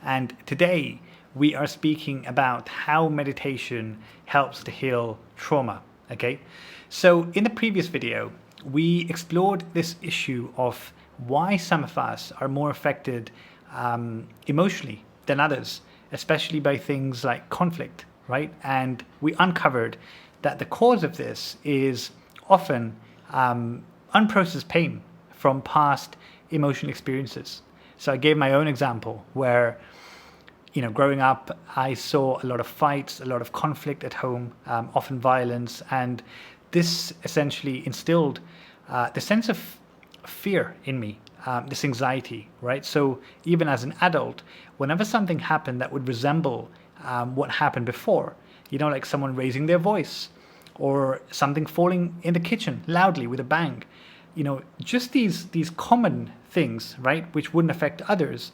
And today we are speaking about how meditation helps to heal trauma. Okay, so in the previous video, we explored this issue of why some of us are more affected emotionally than others, especially by things like conflict, right? And we uncovered that the cause of this is often unprocessed pain from past emotional experiences. So I gave my own example where, growing up, I saw a lot of fights, a lot of conflict at home, often violence, and this essentially instilled the sense of fear in me, this anxiety, right? So even as an adult, whenever something happened that would resemble what happened before, like someone raising their voice or something falling in the kitchen loudly with a bang, just these common things, right, which wouldn't affect others,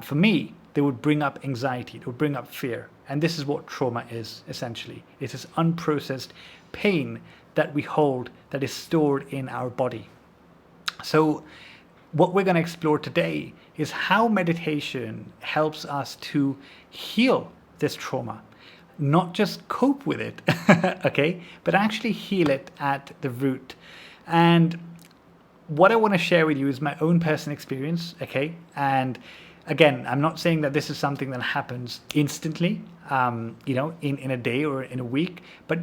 for me, they would bring up anxiety, it would bring up fear. And this is what trauma is, essentially. It's this unprocessed pain that we hold that is stored in our body. So what we're going to explore today is how meditation helps us to heal this trauma, not just cope with it, okay, but actually heal it at the root. And what I want to share with you is my own personal experience, okay? And again, I'm not saying that this is something that happens instantly, in a day or in a week, but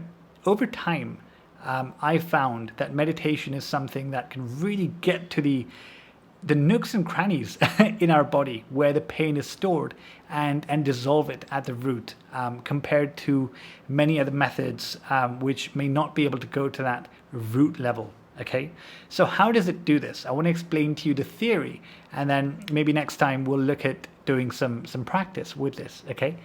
over time, I found that meditation is something that can really get to the nooks and crannies in our body where the pain is stored and dissolve it at the root, compared to many other methods which may not be able to go to that root level. Okay, so how does it do this? I want to explain to you the theory, and then maybe next time we'll look at doing some practice with this. Okay,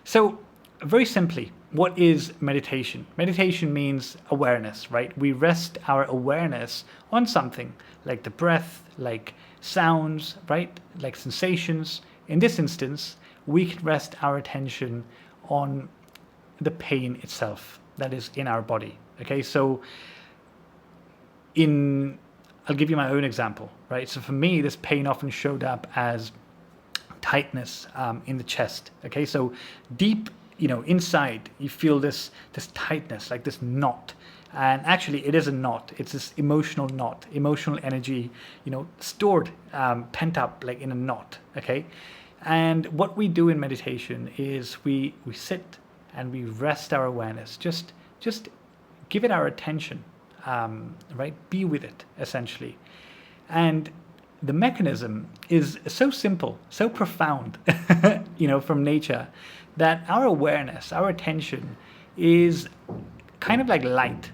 so very simply, what is meditation? Meditation means awareness, right? We rest our awareness on something like the breath, like sounds, right? Like sensations. In this instance, we can rest our attention on the pain itself that is in our body. Okay, so I'll give you my own example, right? So for me, this pain often showed up as tightness in the chest. Okay, so deep, inside, you feel this tightness, like this knot. And actually, it is a knot. It's this emotional knot, emotional energy, stored, pent up, like in a knot. Okay, and what we do in meditation is we sit and we rest our awareness. Just give it our attention. Right? Be with it, essentially. And the mechanism is so simple, so profound, from nature, that our awareness, our attention is kind of like light,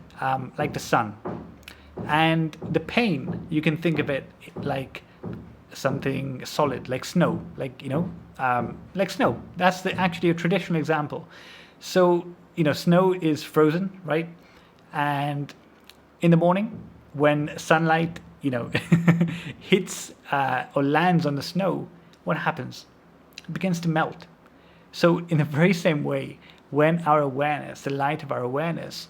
like the sun. And the pain, you can think of it like something solid, like snow, like snow. That's actually a traditional example. So, snow is frozen, right? And in the morning, when sunlight, hits or lands on the snow, what happens? It begins to melt. So in the very same way, when our awareness, the light of our awareness,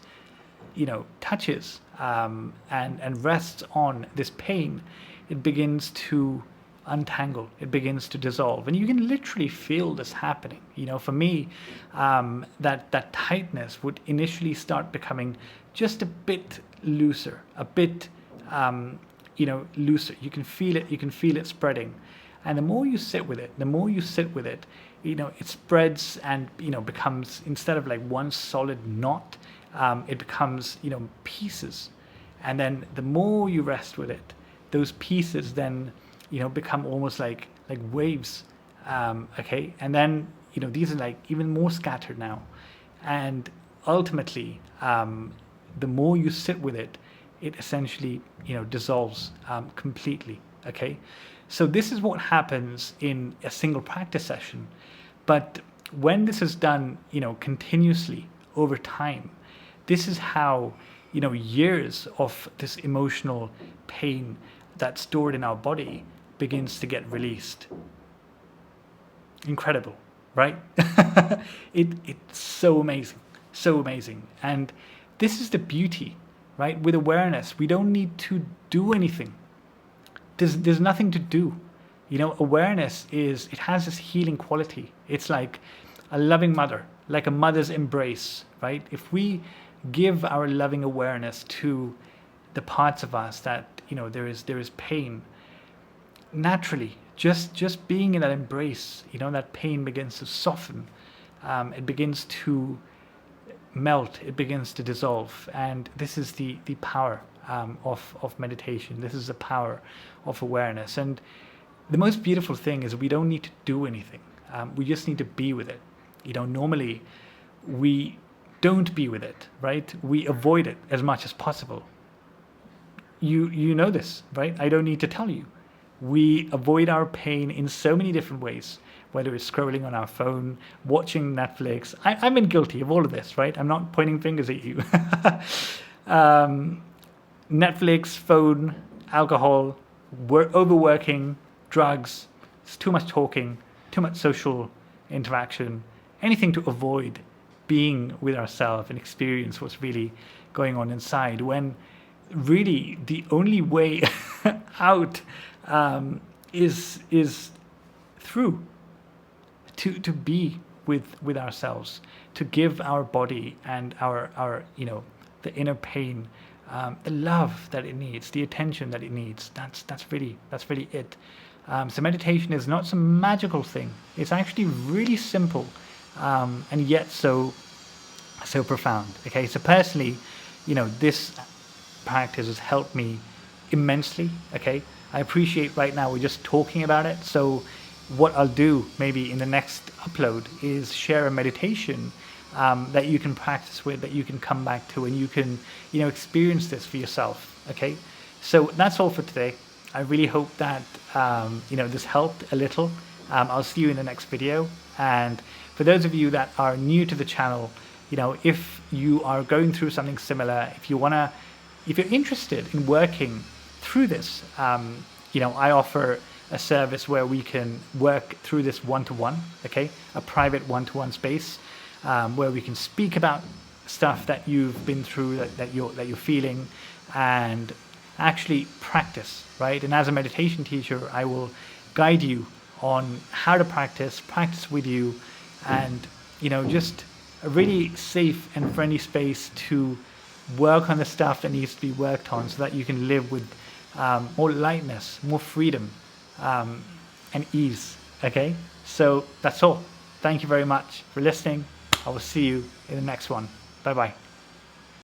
touches and rests on this pain, it begins to untangle, it begins to dissolve. And you can literally feel this happening. For me, that tightness would initially start becoming just a bit looser, a bit looser. You can feel it spreading. And the more you sit with it, it spreads and becomes, instead of like one solid knot, it becomes pieces. And then the more you rest with it, those pieces then become almost like waves. Okay, and then these are like even more scattered now, and ultimately the more you sit with it, it essentially dissolves completely. Okay, so this is what happens in a single practice session. But when this is done continuously over time, this is how years of this emotional pain that's stored in our body begins to get released. Incredible, right? It's so amazing. And this is the beauty, right? With awareness, we don't need to do anything. There's nothing to do. You know, awareness it has this healing quality. It's like a loving mother, like a mother's embrace, right? If we give our loving awareness to the parts of us that, you know, there is pain, naturally, just being in that embrace, you know, that pain begins to soften. It begins to melt, it begins to dissolve. And this is the power of meditation. This is the power of awareness. And the most beautiful thing is we don't need to do anything. We just need to be with it. You know, normally we don't be with it, right? We avoid it as much as possible. You know this, right? I don't need to tell you. We avoid our pain in so many different ways, whether it's scrolling on our phone, watching Netflix. I've been guilty of all of this, right? I'm not pointing fingers at you. Netflix, phone, alcohol, overworking, drugs, it's too much talking, too much social interaction, anything to avoid being with ourselves and experience what's really going on inside, when really the only way out is through to be with ourselves, to give our body and our you know, the inner pain the love that it needs, the attention that it needs. That's really it. So meditation is not some magical thing. It's actually really simple, and yet so profound. Okay, so personally, you know, this practice has helped me immensely. Okay, I appreciate right now we're just talking about it. So what I'll do maybe in the next upload is share a meditation that you can practice with, that you can come back to, and you can, you know, experience this for yourself. Okay, so that's all for today. I really hope that you know, this helped a little. I'll see you in the next video. And for those of you that are new to the channel, you know, if you are going through something similar, if you're interested in working through this, you know, I offer a service where we can work through this one-to-one, okay, a private one-to-one space, where we can speak about stuff that you've been through, that you're feeling, and actually practice, right? And as a meditation teacher, I will guide you on how to practice with you, and, you know, just a really safe and friendly space to work on the stuff that needs to be worked on, so that you can live with more lightness, more freedom, and ease. Okay, so that's all. Thank you very much for listening. I will see you in the next one. Bye bye.